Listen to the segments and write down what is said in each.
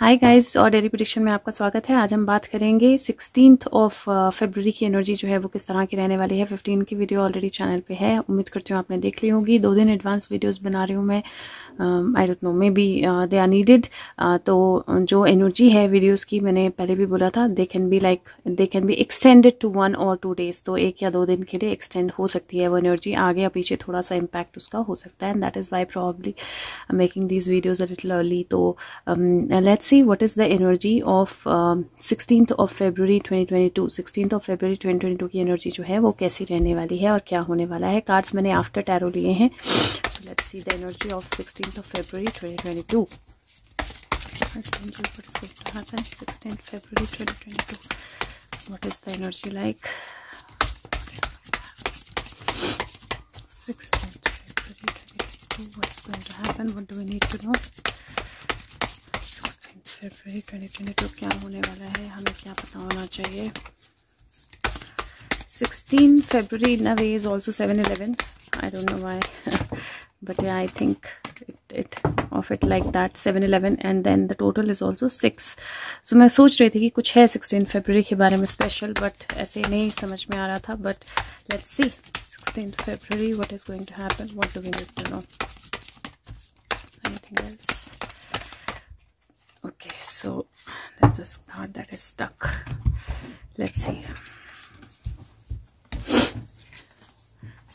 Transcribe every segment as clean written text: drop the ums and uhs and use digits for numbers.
Hi guys, और daily prediction में आपका स्वागत है। आज हम बात करेंगे 16th ऑफ फरवरी की एनर्जी जो है वो किस तरह की रहने वाली है। 15 की वीडियो ऑलरेडी चैनल पे है, उम्मीद करती हूँ आपने देख ली होगी। 2 दिन एडवांस वीडियोस बना रही हूँ मैं, I don't know, maybe they are needed. तो जो एनर्जी है वीडियोस की, मैंने पहले भी बोला था, they can be extended to 1 और 2 डेज। तो 1 या 2 दिन के लिए एक्सटेंड हो सकती है वो एनर्जी, आगे या पीछे थोड़ा सा इम्पैक्ट उसका हो सकता है, and that is why probably making these videos a little early. तो let's see what is the energy of 16th of February 2022। 16th of February 2022 की एनर्जी जो है वो कैसी रहने वाली है और क्या होने वाला है। कार्ड्स मैंने आफ्टर टैरो लिए हैं, so let's see the energy of 16th of February 2022। Let's see what is going to happen 16th February 2022। What is the energy like? 16th February 2022, what's going to happen? What do we need to know? फरवरी 2022 क्या होने वाला है, हमें क्या पता होना चाहिए। 16 February in a way is also 7/11। I don't know why but yeah, I think it of it like that, 7/11, and then the total is also 6। so मैं सोच रही थी कि कुछ है 16 February के बारे में स्पेशल, बट ऐसे नहीं समझ में आ रहा था। But let's see 16 February what is going to happen, what do we need to know, anything else? Okay, so that's a card that is stuck. Let's see.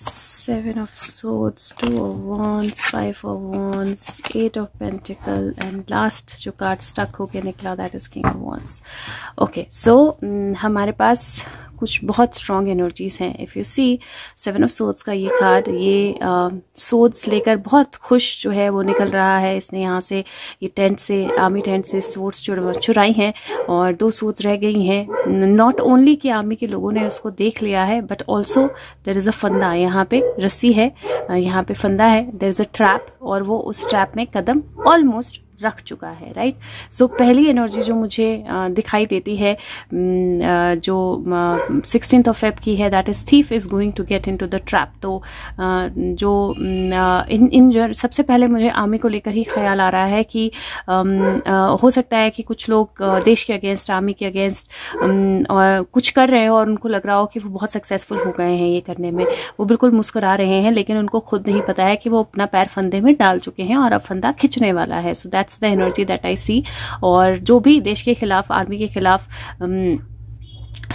7 of Swords, 2 of Wands, 5 of Wands, 8 of Pentacle, and last जो card stuck होके निकला that is King of Wands। Okay, so हमारे पास कुछ बहुत strong energies हैं। If you see 7 of swords का ये कार्ड, ये सोर्ड्स लेकर बहुत खुश जो है वो निकल रहा है। इसने यहाँ से ये टेंट से, आर्मी टेंट से सोर्ड्स चुराई हैं और 2 सोर्ड्स रह गई हैं। नॉट ओनली कि आर्मी के लोगों ने उसको देख लिया है, but also there is a फंदा। यहाँ पे रस्सी है, यहाँ पे फंदा है, देयर इज़ अ ट्रैप, और वो उस ट्रैप में कदम ऑलमोस्ट रख चुका है, राइट। सो पहली एनर्जी जो मुझे दिखाई देती है जो 16th ऑफ फेब की है, that is thief is going to get into the trap. तो जो इन सबसे पहले मुझे आर्मी को लेकर ही ख्याल आ रहा है कि हो सकता है कि कुछ लोग देश के अगेंस्ट, आर्मी के अगेंस्ट कुछ कर रहे हैं और उनको लग रहा हो कि वो बहुत सक्सेसफुल हो गए हैं ये करने में। वो बिल्कुल मुस्कुरा रहे हैं, लेकिन उनको खुद नहीं पता है कि वो अपना पैर फंदे में डाल चुके हैं और अब फंदा खिंचने वाला है। So that's the energy that I see. और जो भी देश के खिलाफ, आर्मी के खिलाफ,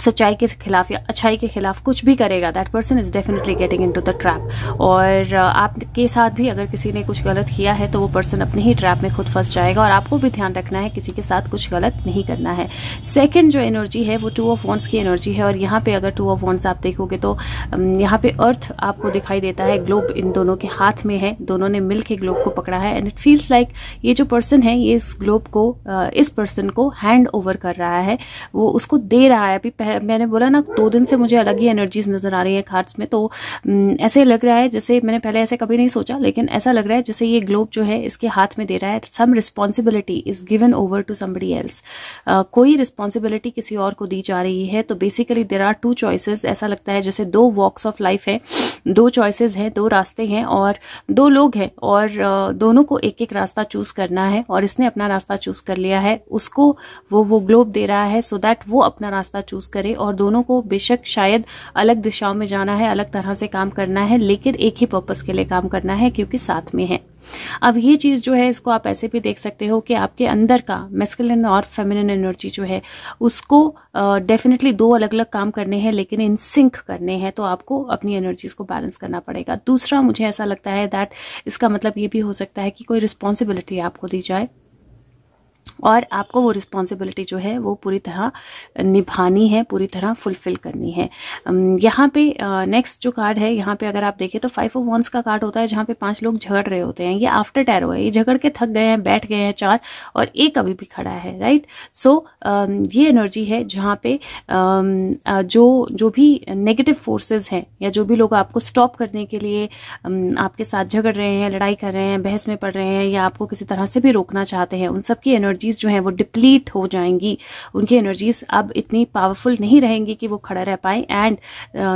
सच्चाई के खिलाफ या अच्छाई के खिलाफ कुछ भी करेगा, that person is definitely getting into the trap. और आपके साथ भी अगर किसी ने कुछ गलत किया है तो वो पर्सन अपने ही ट्रैप में खुद फंस जाएगा, और आपको भी ध्यान रखना है किसी के साथ कुछ गलत नहीं करना है। सेकंड जो एनर्जी है वो 2 ऑफ वॉन्ड्स की एनर्जी है, और यहाँ पे अगर 2 ऑफ वॉन्ड्स आप देखोगे तो यहाँ पे अर्थ आपको दिखाई देता है, ग्लोब इन दोनों के हाथ में है, दोनों ने मिल के ग्लोब को पकड़ा है, एंड इट फील्स लाइक ये जो पर्सन है ये इस ग्लोब को, इस पर्सन को हैंड ओवर कर रहा है, वो उसको दे रहा है। अभी मैंने बोला ना, 2 दिन से मुझे अलग ही एनर्जीज नजर आ रही है कार्ड्स में। तो ऐसे लग रहा है जैसे, मैंने पहले ऐसे कभी नहीं सोचा, लेकिन ऐसा लग रहा है जैसे ये ग्लोब जो है इसके हाथ में दे रहा है, some responsibility is given over to somebody else. कोई रिस्पॉन्सिबिलिटी किसी और को दी जा रही है। तो बेसिकली देयर आर 2 चॉइसेस। ऐसा लगता है जैसे 2 वॉक्स ऑफ लाइफ है, 2 चॉइसेस हैं, 2 रास्ते हैं, और 2 लोग हैं, और दोनों को एक एक रास्ता चूज करना है, और इसने अपना रास्ता चूज कर लिया है। उसको वो ग्लोब दे रहा है सो दैट वो अपना रास्ता चूज करे, और दोनों को बेशक शायद अलग दिशाओं में जाना है, अलग तरह से काम करना है, लेकिन एक ही पर्पस के लिए काम करना है क्योंकि साथ में है। अब ये चीज जो है, इसको आप ऐसे भी देख सकते हो कि आपके अंदर का मैस्कुलिन और फेमिनिन एनर्जी जो है उसको डेफिनेटली 2 अलग अलग काम करने हैं, लेकिन इन सिंक करने हैं। तो आपको अपनी एनर्जीज को बैलेंस करना पड़ेगा। दूसरा, मुझे ऐसा लगता है दैट इसका मतलब ये भी हो सकता है कि कोई रिस्पॉन्सिबिलिटी आपको दी जाए, और आपको वो रिस्पॉन्सिबिलिटी जो है वो पूरी तरह निभानी है, पूरी तरह फुलफिल करनी है। यहाँ पे नेक्स्ट जो कार्ड है, यहाँ पे अगर आप देखें तो 5 ऑफ वॉन्ड्स का कार्ड होता है, जहाँ पे 5 लोग झगड़ रहे होते हैं। ये आफ्टर टैरो है, ये झगड़ के थक गए हैं, बैठ गए हैं 4, और एक अभी भी खड़ा है, राइट। सो ये एनर्जी है जहाँ पे जो भी नेगेटिव फोर्सेस हैं, या जो भी लोग आपको स्टॉप करने के लिए आपके साथ झगड़ रहे हैं, लड़ाई कर रहे हैं, बहस में पड़ रहे हैं, या आपको किसी तरह से भी रोकना चाहते हैं, उन सब की एनर्जीज जो है वो डिप्लीट हो जाएंगी। उनकी एनर्जीज अब इतनी पावरफुल नहीं रहेंगी कि वो खड़ा रह पाए, एंड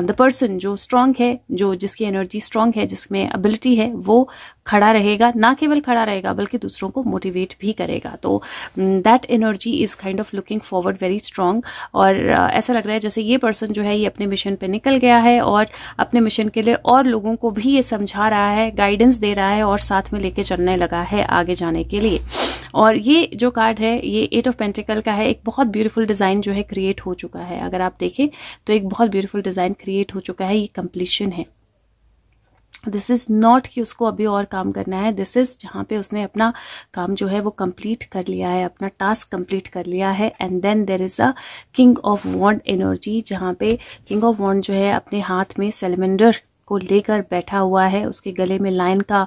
द पर्सन जो स्ट्रांग है, जो जिसकी एनर्जी स्ट्रांग है, जिसमें एबिलिटी है, वो खड़ा रहेगा, ना केवल खड़ा रहेगा बल्कि दूसरों को मोटिवेट भी करेगा। तो that energy is kind of looking forward very strong. और ऐसा लग रहा है जैसे ये पर्सन जो है ये अपने मिशन पे निकल गया है और अपने मिशन के लिए और लोगों को भी ये समझा रहा है, गाइडेंस दे रहा है और साथ में लेके चलने लगा है आगे जाने के लिए। और ये जो कार्ड है ये 8 ऑफ पेंटिकल का है। एक बहुत ब्यूटीफुल डिजाइन जो है क्रिएट हो चुका है। अगर आप देखें तो एक बहुत ब्यूटीफुल डिजाइन क्रिएट हो चुका है। ये कंप्लीशन है। दिस इज नॉट कि उसको अभी और काम करना है, दिस इज जहाँ पे उसने अपना काम जो है वो कंप्लीट कर लिया है, अपना टास्क कंप्लीट कर लिया है। And then there is a king of wand energy, जहाँ पे किंग ऑफ वॉन्ड जो है अपने हाथ में सेलेमेंडर को लेकर बैठा हुआ है। उसके गले में लाइन का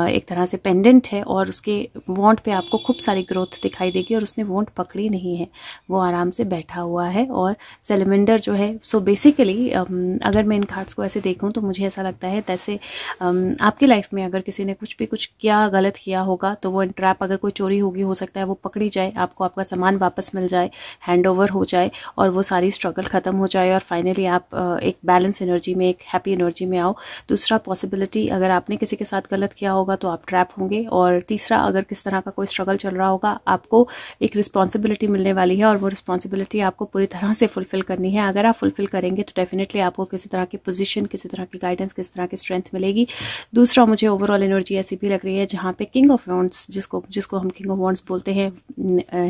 एक तरह से पेंडेंट है और उसके वॉन्ड पे आपको खूब सारी ग्रोथ दिखाई देगी और उसने वॉन्ड पकड़ी नहीं है, वो आराम से बैठा हुआ है। और सेलेमेंडर जो है सो बेसिकली अगर मैं इन कार्ड्स को ऐसे देखूं तो मुझे ऐसा लगता है जैसे आपकी लाइफ में अगर किसी ने कुछ भी कुछ किया, गलत किया होगा तो वो ट्रैप, अगर कोई चोरी होगी हो सकता है वो पकड़ी जाए, आपको आपका सामान वापस मिल जाए, हैंड ओवर हो जाए और वो सारी स्ट्रगल खत्म हो जाए और फाइनली आप एक बैलेंस एनर्जी में, एक हैप्पी एनर्जी में आओ। दूसरा पॉसिबिलिटी, अगर आपने किसी के साथ गलत किया होगा तो आप ट्रैप होंगे। और तीसरा, अगर किस तरह का कोई स्ट्रगल चल रहा होगा आपको एक रिस्पॉन्सिबिलिटी मिलने वाली है और वो रिस्पॉन्सिबिलिटी आपको पूरी तरह से फुलफिल करनी है। अगर आप फुलफिल करेंगे तो डेफिनेटली आपको किसी तरह की पोजीशन, किसी तरह की गाइडेंस, किसी तरह की स्ट्रेंथ मिलेगी। दूसरा, मुझे ओवरऑल एनर्जी ऐसी भी लग रही है जहाँ पे किंग ऑफ वॉन्ड्स, जिसको हम किंग ऑफ वॉन्ड्स बोलते हैं,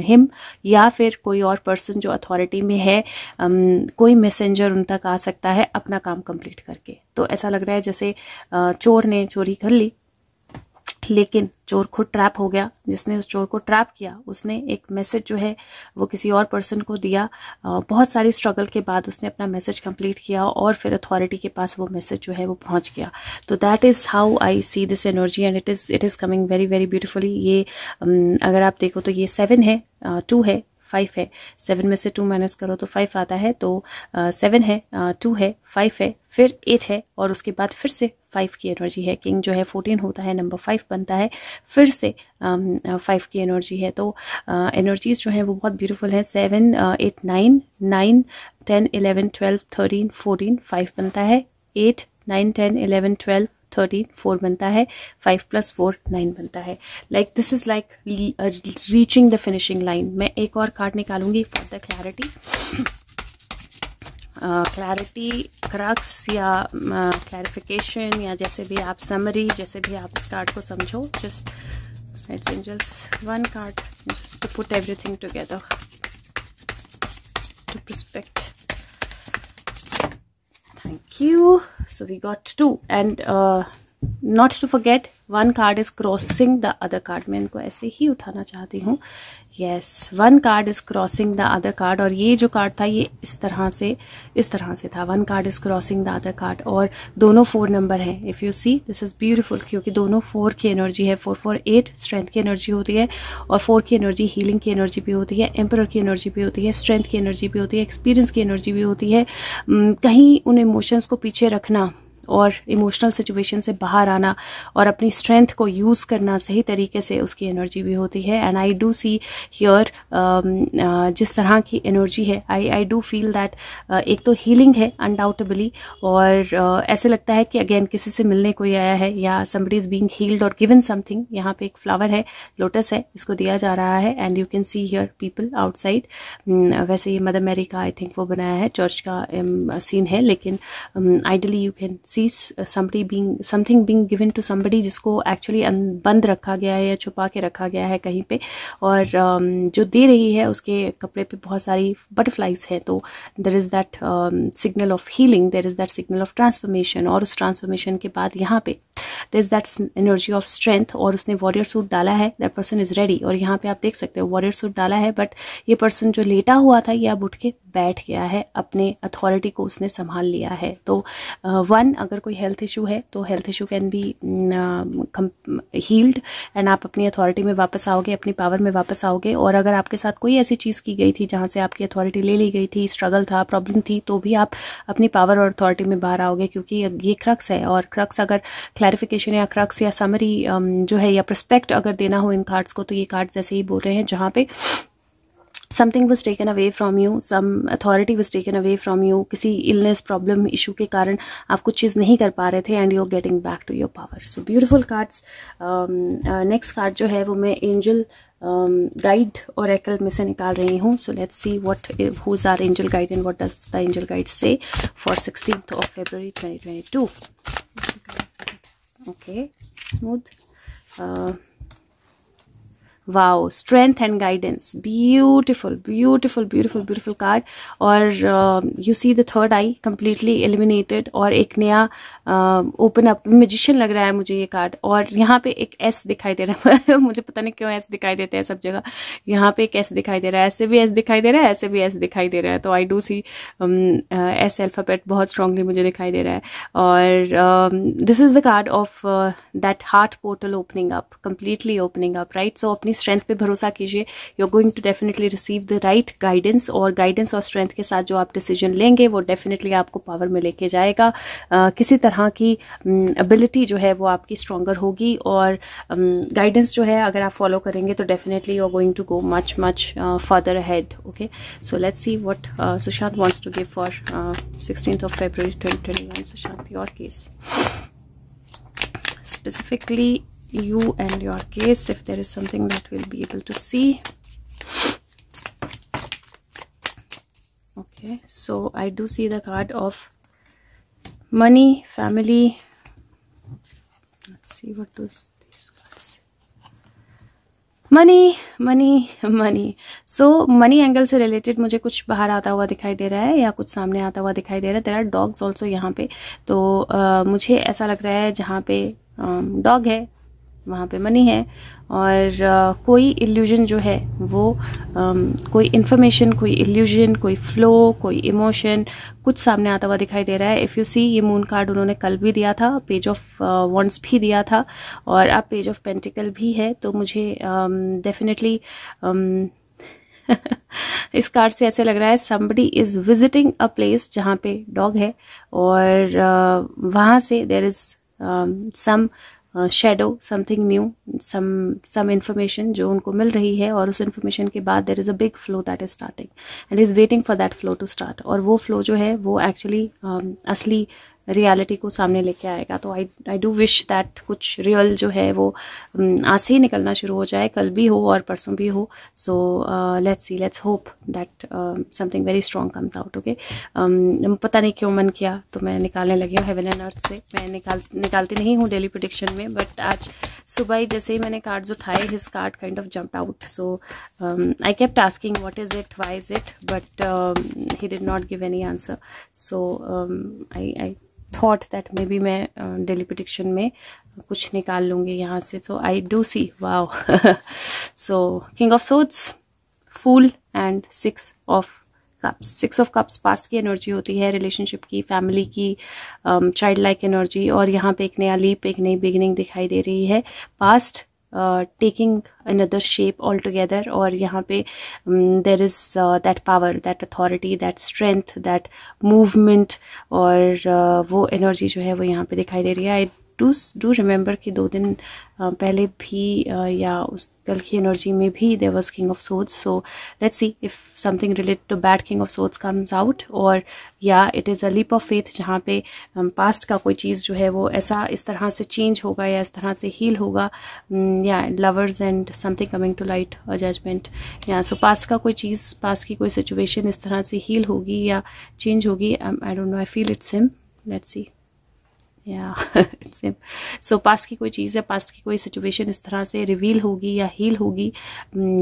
हिम या फिर कोई और पर्सन जो अथॉरिटी में है, कोई मैसेंजर उन तक आ सकता है अपना काम कंप्लीट करके। तो ऐसा लग रहा है जैसे चोर ने चोरी कर ली लेकिन चोर खुद ट्रैप हो गया। जिसने उस चोर को ट्रैप किया उसने एक मैसेज जो है वो किसी और पर्सन को दिया। बहुत सारी स्ट्रगल के बाद उसने अपना मैसेज कंप्लीट किया और फिर अथॉरिटी के पास वो मैसेज जो है वो पहुंच गया। तो that is how I see this energy and it is coming very very beautifully. ये अगर आप देखो तो ये 7 है, 2 है, 5 है। 7 में से 2 माइनस करो तो 5 आता है। तो 7 है, 2 है, 5 है, फिर 8 है और उसके बाद फिर से 5 की एनर्जी है। किंग जो है 14 होता है, नंबर 5 बनता है, फिर से 5 की एनर्जी है। तो एनर्जीज जो है वो बहुत ब्यूटीफुल है। 7, 8, 9, 9, 10, 11, 12, 13, 14, 5 बनता है। 8, 9, 10, 11, 12, 13, 4 बनता है। 5 + 4 9 बनता है। Like this is like reaching the finishing line. मैं एक और कार्ड निकालूंगी for the clarity. Clarity, crux या क्लैरिफिकेशन या जैसे भी आप, समरी, जैसे भी आप इस कार्ड को समझो। Just it's angels, one card just to put everything together, to perspect. Thank you. So we got 2 and not to forget one card is crossing the other card. मैं इनको ऐसे ही उठाना चाहती हूँ। Yes, one card is crossing the other card और ये जो card था ये इस तरह से था। one card is crossing the other card और दोनों 4 नंबर हैं। If you see this is beautiful क्योंकि दोनों 4 की एनर्जी है। 4, 4, 8 स्ट्रेंथ की एनर्जी होती है और 4 की एनर्जी हीलिंग की एनर्जी भी होती है, एम्परर की एनर्जी भी होती है, स्ट्रेंथ की एनर्जी भी होती है, एक्सपीरियंस की एनर्जी भी होती है। कहीं उन इमोशंस को पीछे रखना और इमोशनल सिचुएशन से बाहर आना और अपनी स्ट्रेंथ को यूज करना सही तरीके से, उसकी एनर्जी भी होती है। And I do see here जिस तरह की एनर्जी है, आई डू फील दैट एक तो हीलिंग है अनडाउटेबली और ऐसे लगता है कि अगेन किसी से मिलने कोई आया है या समबडी इज बीइंग हील्ड और गिवन समथिंग। यहाँ पे एक फ्लावर है, लोटस है, इसको दिया जा रहा है and you can see here people outside. वैसे ये मदर मैरी का आई थिंक वो बनाया है, चर्च का सीन है, लेकिन ideally you can somebody something being given to somebody जिसको एक्चुअली बंद रखा गया है या छुपा के रखा गया है कहीं पे, और जो दे रही है उसके कपड़े पे बहुत सारी बटरफ्लाइज है। तो there is that signal of healing, there is that signal of transformation और उस ट्रांसफॉर्मेशन के बाद यहाँ पे there is that energy of strength और उसने वॉरियर सूट डाला है। दैट पर्सन इज रेडी और यहाँ पे आप देख सकते हो वॉरियर सूट डाला है, बट ये पर्सन जो लेटा हुआ था ये अब उठ के बैठ गया है, अपने अथॉरिटी को उसने संभाल लिया है। तो वन, अगर कोई हेल्थ इशू है तो health issue can be healed and आप अपनी अथॉरिटी में वापस आओगे, अपनी पावर में वापस आओगे। और अगर आपके साथ कोई ऐसी चीज की गई थी जहां से आपकी अथॉरिटी ले ली गई थी, स्ट्रगल था, प्रॉब्लम थी, तो भी आप अपनी पावर और अथॉरिटी में बाहर आओगे, क्योंकि ये क्रक्स है। और क्रक्स अगर क्लैरिफिकेशन या क्रक्स या समरी जो है या पर्सपेक्ट अगर देना हो इन कार्ड्स को, तो ये कार्ड्स ऐसे ही बोल रहे हैं जहां पे something was taken away from you, some authority was taken away from you, किसी इलनेस प्रॉब्लम इशू के कारण आप कुछ चीज़ नहीं कर पा रहे थे and you are getting back to your power. So beautiful cards. Next card जो है वो मैं एंजल गाइड और एकल में से निकाल रही हूँ. So let's see what who's are angel guide and what does the angel guide say for 16th of February 2022. Okay, smooth. Wow, strength and guidance. Beautiful beautiful beautiful beautiful card. और you see the third eye completely eliminated और एक नया open up. Magician लग रहा है मुझे ये card. और यहाँ पे एक एस दिखाई दे रहा है मुझे पता नहीं क्यों एस दिखाई देते हैं सब जगह. यहाँ पे एक एस दिखाई दे रहा है, ऐसे भी एस दिखाई दे रहा है, ऐसे भी एस दिखाई दे रहा है. तो I do see S alphabet बहुत स्ट्रांगली मुझे दिखाई दे रहा है. और this is the card of that heart portal opening up, completely opening up, right. So अपनी स्ट्रेंथ पे भरोसा कीजिए. You are going to definitely receive the right guidance. और गाइडेंस और स्ट्रेंथ के साथ जो आप डिसीजन लेंगे वो डेफिनेटली आपको पावर में लेके जाएगा. किसी तरह की एबिलिटी जो है वो आपकी स्ट्रॉन्गर होगी. और गाइडेंस जो है अगर आप फॉलो करेंगे तो definitely you are going to go much much further ahead. Okay, so let's see what Sushant wants to give for 16th of February 2021. Sushant, your case. Specifically you and your case, if there is something that we'll be able to see. Okay, so I do see the card of money, family. Let's see what these cards say. Money. So money angle से related मुझे कुछ बाहर आता हुआ दिखाई दे रहा है या कुछ सामने आता हुआ दिखाई दे रहा है. देयर आर डॉग्स ऑल्सो यहाँ पे. तो मुझे ऐसा लग रहा है जहाँ पे डॉग है वहाँ पे मनी है. और कोई इल्यूजन जो है वो कोई इन्फॉर्मेशन, कोई इल्यूजन, कोई फ्लो, कोई इमोशन कुछ सामने आता हुआ दिखाई दे रहा है. इफ़ यू सी, ये मून कार्ड उन्होंने कल भी दिया था, पेज ऑफ वॉन्ड्स भी दिया था और अब पेज ऑफ पेंटिकल भी है. तो मुझे डेफिनेटली इस कार्ड से ऐसे लग रहा है somebody is visiting a place जहाँ पे डॉग है. और वहाँ से there is some shadow, something new, some information जो उनको मिल रही है. और उस इंफॉर्मेशन के बाद there is a big flow that is starting and is waiting for that flow to start. और वो फ्लो जो है वो एक्चुअली असली रियलिटी को सामने लेके आएगा. तो आई डू विश दैट कुछ रियल जो है वो आज से ही निकलना शुरू हो जाए, कल भी हो और परसों भी हो. सो let's C, let's hope that something very strong comes out. Okay, पता नहीं क्यों मन किया तो मैं निकालने लगी हूँ हेवन एंड अर्थ से. मैं निकालती नहीं हूँ डेली प्रेडिक्शन में, बट आज सुबह ही जैसे ही मैंने कार्ड्स उठाए, his card kind of jumped out. So I kept asking what is it, why is it, but he did not give any answer. So I thought that maybe मैं daily prediction में कुछ निकाल लूँगी यहाँ से. So I do see, wow. So king of swords, fool and 6 of cups. 6 of cups past की energy होती है, रिलेशनशिप की, फैमिली की, चाइल्ड लाइक एनर्जी. और यहाँ पे एक नया लीप, एक नई बिगिनिंग दिखाई दे रही है. Past taking another shape altogether. और यहाँ पे there is that power, that authority, that strength, that movement. और वो एनर्जी जो है वो यहाँ पे दिखाई दे रही है. आई डू रिमेंबर कि 2 दिन पहले भी या उस कल की एनर्जी में भी there was king of swords. So let's see if something related to bad king of swords comes out. और या it is a leap of faith जहाँ पे पास्ट का कोई चीज़ जो है वो ऐसा इस तरह से चेंज होगा या इस तरह से हील होगा. या lovers and something coming to light, a judgment. या सो पास्ट का कोई चीज़, पास्ट की कोई सिचुएशन इस तरह से हील होगी या चेंज होगी. आई don't no, I feel it's him. Let's see. So past की कोई चीज़ है, पास्ट की कोई सिचुएशन इस तरह से रिवील होगी या हील होगी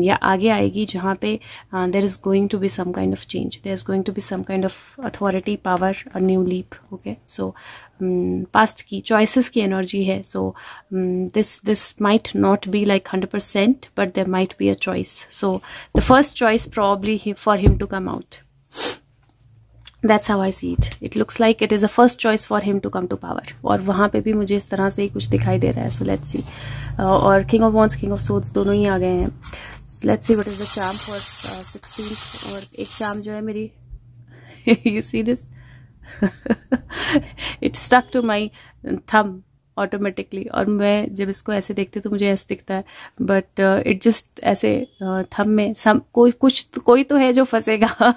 या आगे आएगी जहाँ पे there is going to be some kind of change, there is going to be some kind of authority, power, a new leap. Okay, so past की चॉइसेस की एनर्जी है. So this might not be like 100%, but there might be a choice. So the first choice probably for him to come out. That's how I see it. It looks like it is the first choice for him to come to power. और वहाँ पे भी मुझे इस तरह से ही कुछ दिखाई दे रहा है. So let's see. और King of Wands, King of Swords दोनों ही आ गए हैं. Let's see what is the charm for 16th. और एक charm जो है मेरी you see this? It stuck to my thumb. Automatically, और मैं जब इसको ऐसे देखती हूँ तो मुझे ऐसे दिखता है, बट इट जस्ट ऐसे थंब में कोई तो है जो फंसेगा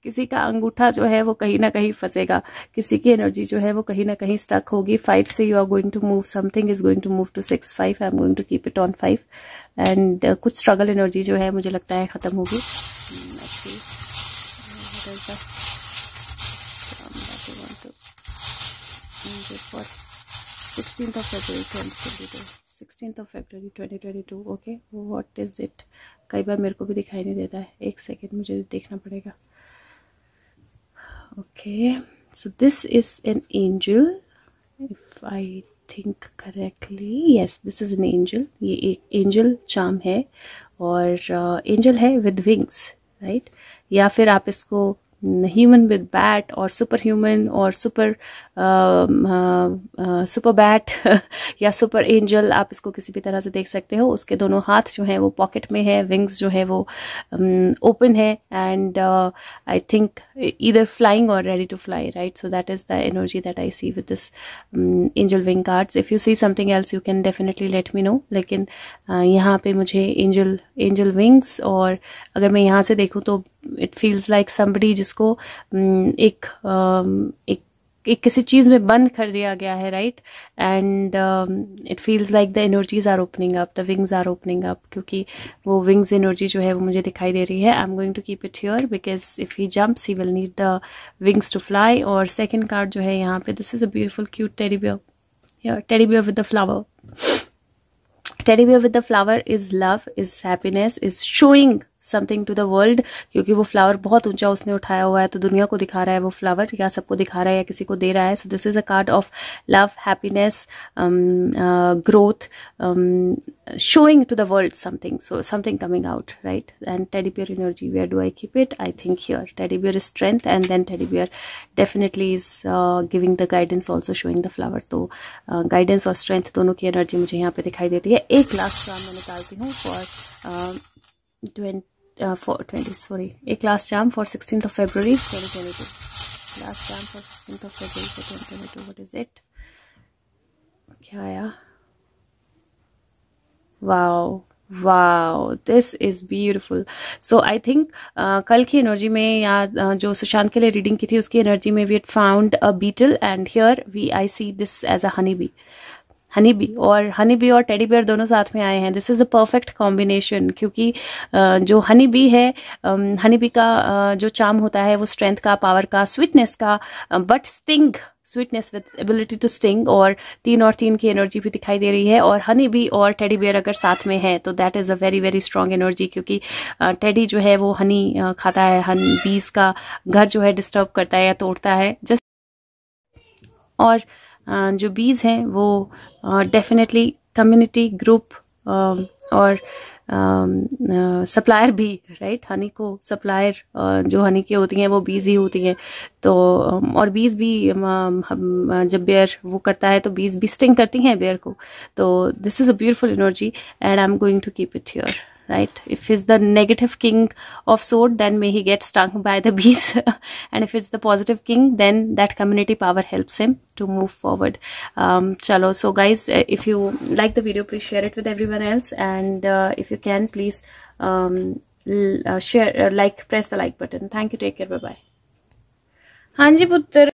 किसी का अंगूठा जो है वो कहीं ना कहीं फंसेगा, किसी की एनर्जी जो है वो कहीं ना कहीं स्टक होगी। 5 से you are going to move, something is going to move to 6, 5, I am going to keep it on 5 and कुछ स्ट्रगल एनर्जी जो है मुझे लगता है खत्म होगी। For 16th of February 2022, 16th of February 2022, okay, what is it? कई बार मेरे को भी दिखाई नहीं देता है, एक सेकेंड मुझे देखना पड़ेगा। Okay, so this is an angel, if I think correctly, yes, this is an angel। ये एक angel charm है और angel है with wings, right? या फिर आप इसको ह्यूमन विद बैट और सुपर ह्यूमन और सुपर बैट या सुपर एंजल, आप इसको किसी भी तरह से देख सकते हो। उसके दोनों हाथ जो हैं वो पॉकेट में है, विंग्स जो है वो ओपन है and I think either flying or ready to fly, right? So that is the energy that I see with this angel wing cards. If you see something else you can definitely let me know, लेकिन यहाँ पे मुझे angel wings, और अगर मैं यहाँ से देखूँ तो इट फील्स लाइक समबडी जिसको एक किसी चीज में बंद कर दिया गया है, right? And it feels like the energies are opening up, the wings are opening up, क्योंकि वो विंग्स एनर्जी जो है वो मुझे दिखाई दे रही है। I am going to keep it here because if he jumps he will need the wings to fly. और सेकेंड कार्ड जो है यहाँ पे, this is a beautiful cute teddy bear, teddy bear with the flower. Teddy bear with the flower is love, is happiness, is showing something to the world, क्योंकि वो flower बहुत ऊंचा उसने उठाया हुआ है, तो दुनिया को दिखा रहा है वो फ्लावर, या सबको दिखा रहा है या किसी को दे रहा है। So this is a card of love, happiness, growth, showing to the world something, so something coming out, right? And teddy bear energy, where do I keep it? I think here. Teddy bear is strength, and then teddy bear definitely is giving the guidance, also showing the flower. तो guidance और strength दोनों की energy मुझे यहाँ पे दिखाई देती है। एक लास्ट charm मैं निकालती हूँ एक last charm for 16th of February 2022. Last charm for 16th of February 2022. What is it? क्या आया? wow, this is beautiful. So I think कल की एनर्जी में या जो सुशांत के लिए रीडिंग की थी उसकी एनर्जी में we had found a beetle, and here I see this as a honeybee. और हनी बी और टेडी बियर दोनों साथ में आए हैं। This is a perfect combination, क्योंकि जो हनी बी है, हनी बी का जो चार्म होता है वो स्ट्रेंथ का, पावर का, स्वीटनेस का, but sting, sweetness with ability to sting, और 3 और 3 की एनर्जी भी दिखाई दे रही है। और हनी बी और टेडी बियर अगर साथ में है तो that is a very very strong energy, क्योंकि टेडी जो है वो हनी खाता है, हनी बीज का घर जो है डिस्टर्ब करता है या तोड़ता है जस्ट, और जो बीज हैं वो डेफिनेटली कम्युनिटी, ग्रुप और सप्लायर भी, राइट? हनी को सप्लायर जो हनी की होती हैं वो बीज ही होती हैं। तो और बीज भी जब बेयर वो करता है तो बीज भी स्टिंग करती हैं बेयर को। तो this is a beautiful energy and I am going to keep it here, right? If he's the negative king of sword, then may he get stung by the bees and if it's the positive king, then that community power helps him to move forward. Chalo, so guys, if you like the video, please share it with everyone else, and if you can, please share, press the like button. Thank you, take care, bye bye. हाँ जी पुत्र।